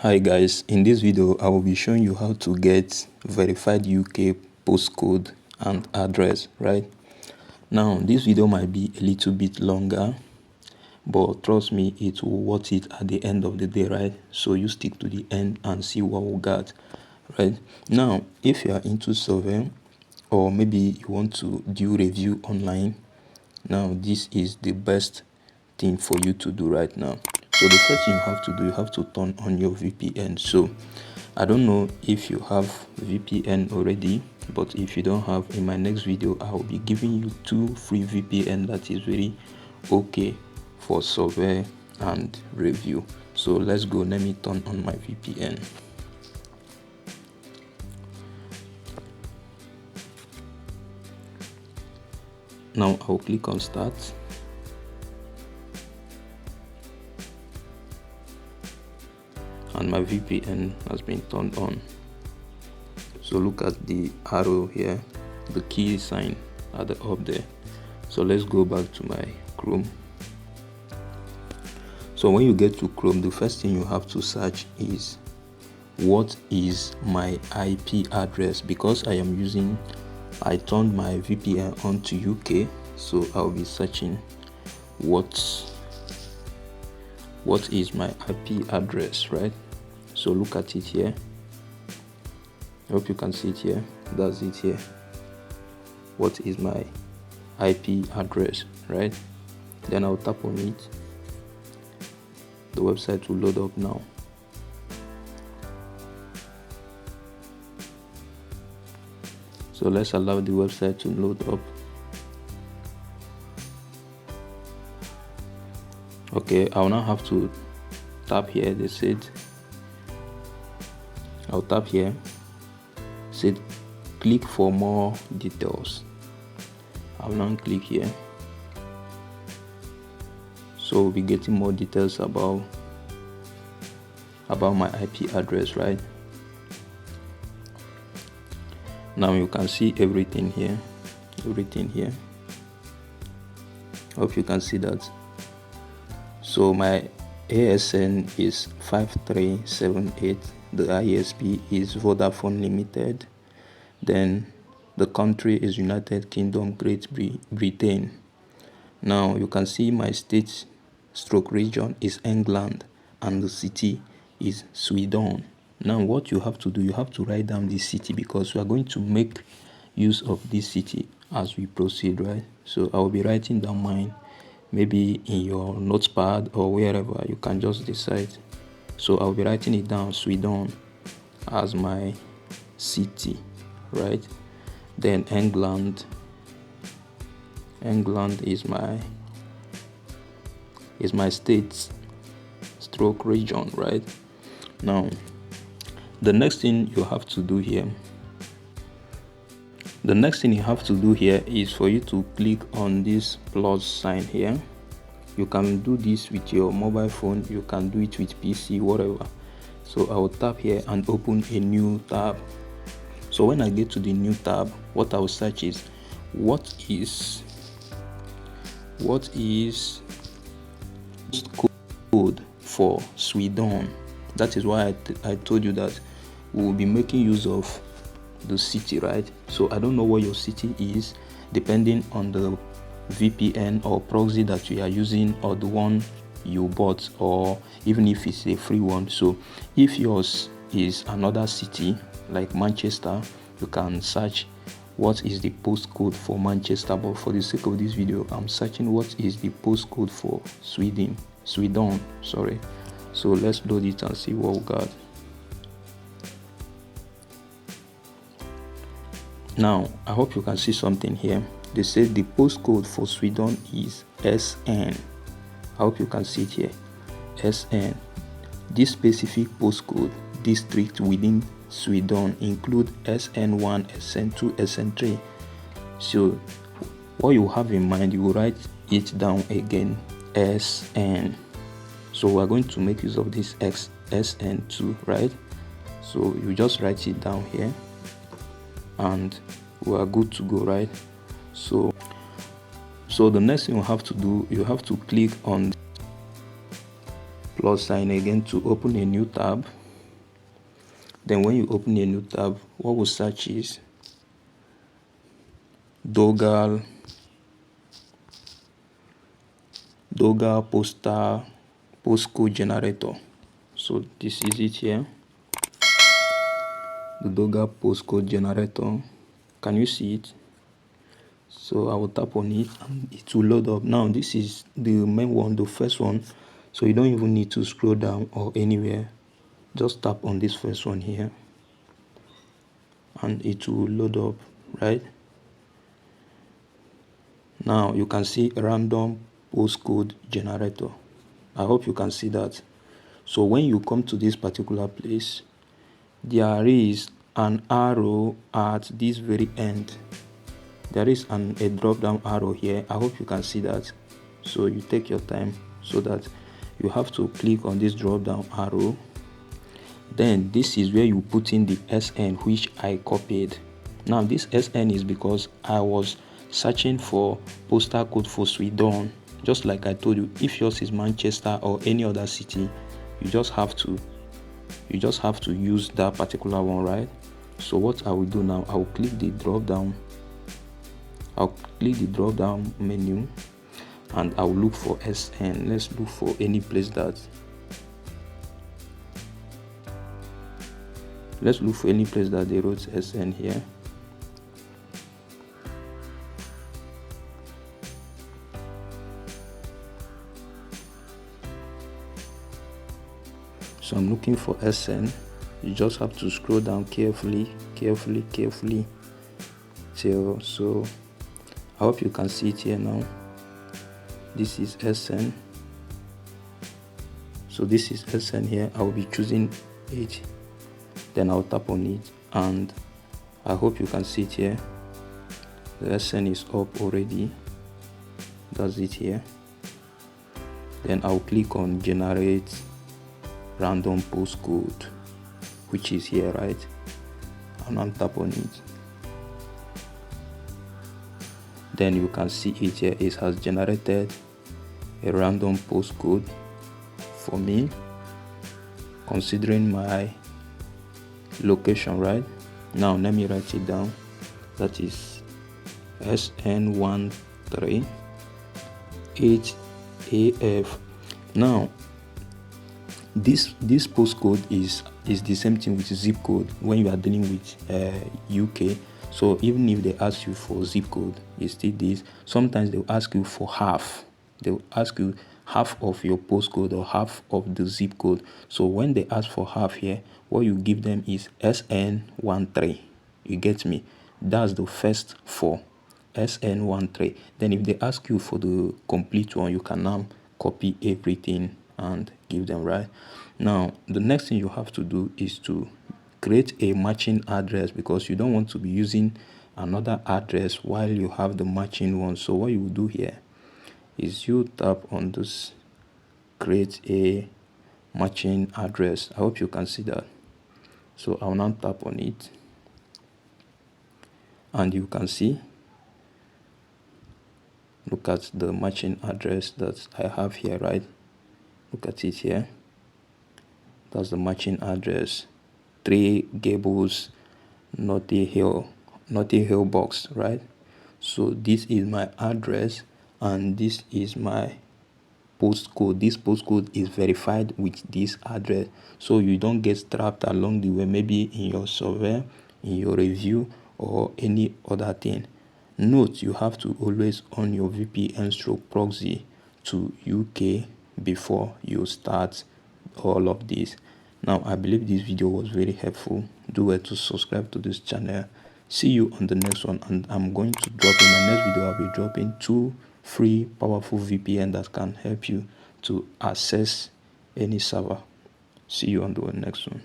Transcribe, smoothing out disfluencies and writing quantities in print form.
Hi guys, in this video I will be showing you how to get verified UK postcode and address. Right now this video might be a little bit longer, but trust me, it will worth it at the end of the day. Right, so you stick to the end and see what we got. Right now, if you are into survey or maybe you want to do review online, now this is the best thing for you to do right now. So the first thing you have to do, you have to turn on your VPN. So I don't know if you have VPN already, but if you don't have, in my next video I will be giving you 2 free VPN that is very okay for survey and review. So let's go. Let me turn on my VPN. Now I'll click on start. And my VPN has been turned on. So look at the arrow here, the key sign at the up there. So let's go back to my Chrome. So when you get to Chrome, the first thing you have to search is what is my IP address, because I turned my VPN on to UK, so I'll be searching what is my IP address. Right, so look at it here. I hope you can see it here. That's it here. What is my IP address? Right, then I'll tap on it. The website will load up now. So let's allow the website to load up. Okay, I'll now have to tap here. They said I'll tap here. Said click for more details. I'll now click here. So we'll be getting more details about my IP address. Right, now you can see everything here. Hope you can see that. So my ASN is 5378. The ISP is Vodafone Limited. Then the country is United Kingdom, Great Britain. Now you can see my state stroke region is England and the city is Sweden. Now what you have to do, you have to write down this city, because we are going to make use of this city as we proceed. Right, so I will be writing down mine, maybe in your notepad or wherever you can just decide. So I'll be writing it down, Sweden, as my city. Right, then England is my state stroke region. Right, now the next thing you have to do here is for you to click on this plus sign here. You can do this with your mobile phone, you can do it with PC, whatever. So I will tap here and open a new tab. So when I get to the new tab, what I will search is what is code for Sweden. That is why I told you that we will be making use of the city. Right, so I don't know what your city is, depending on the VPN or proxy that you are using, or the one you bought, or even if it's a free one. So if yours is another city like Manchester, you can search what is the postcode for Manchester, but for the sake of this video I'm searching what is the postcode for Sweden. Sorry. So let's load it and see what we got. Now I hope you can see something here. They said the postcode for Sweden is SN. I hope you can see it here, SN. This specific postcode district within Sweden include SN1, SN2, SN3. So what you have in mind, you will write it down again, SN. So we're going to make use of this SN2, right? So you just write it down here and we are good to go. Right, so the next thing you have to do, you have to click on plus sign again to open a new tab. Then when you open a new tab, what will search is Dogal poster postcode generator. So this is it here, the Dogal postcode generator. Can you see it? So I will tap on it and it will load up. Now this is the main one, the first one, so you don't even need to scroll down or anywhere. Just tap on this first one here and it will load up, right? Now you can see random postcode generator. I hope you can see that. So when you come to this particular place, there is an arrow at this very end. There is a drop down arrow here. I hope you can see that. So you take your time, so that you have to click on this drop down arrow. Then this is where you put in the SN which I copied. Now this SN is because I was searching for postal code for Sweden. Just like I told you, if yours is Manchester or any other city, you just have to use that particular one, right? So what I will do now, I will click the drop down menu and I will look for SN. Let's look for any place that they wrote SN here. So I'm looking for SN. You just have to scroll down carefully till, so I hope you can see it here now. This is SN. So this is SN here. I will be choosing it. Then I'll tap on it and I hope you can see it here. The SN is up already. That's it here. Then I'll click on generate random postcode, which is here, right? And I'll tap on it. Then you can see it here. It has generated a random postcode for me, considering my location, right? Now let me write it down. That is SN138AF. Now this postcode is the same thing with zip code when you are dealing with UK. So even if they ask you for zip code, it's still this. Sometimes they'll ask you for half. They'll ask you half of your postcode or half of the zip code. So when they ask for half here, what you give them is SN13. You get me? That's the first four, SN13. Then if they ask you for the complete one, you can now copy everything and give them, right? Now the next thing you have to do is to create a matching address, because you don't want to be using another address while you have the matching one. So what you will do here is you tap on this create a matching address. I hope you can see that. So I'll now tap on it and you can see, look at the matching address that I have here, right? Look at it here. That's the matching address. 3 Gables, Notting Hill box, right? So this is my address and this is my postcode. This postcode is verified with this address, so you don't get trapped along the way, maybe in your survey, in your review, or any other thing. Note, you have to always on your VPN stroke proxy to UK before you start all of this. Now I believe this video was very helpful. Do well to subscribe to this channel. See you on the next one, and I'm going to drop in my next video. I'll be dropping 2 free powerful VPN that can help you to access any server. See you on the next one.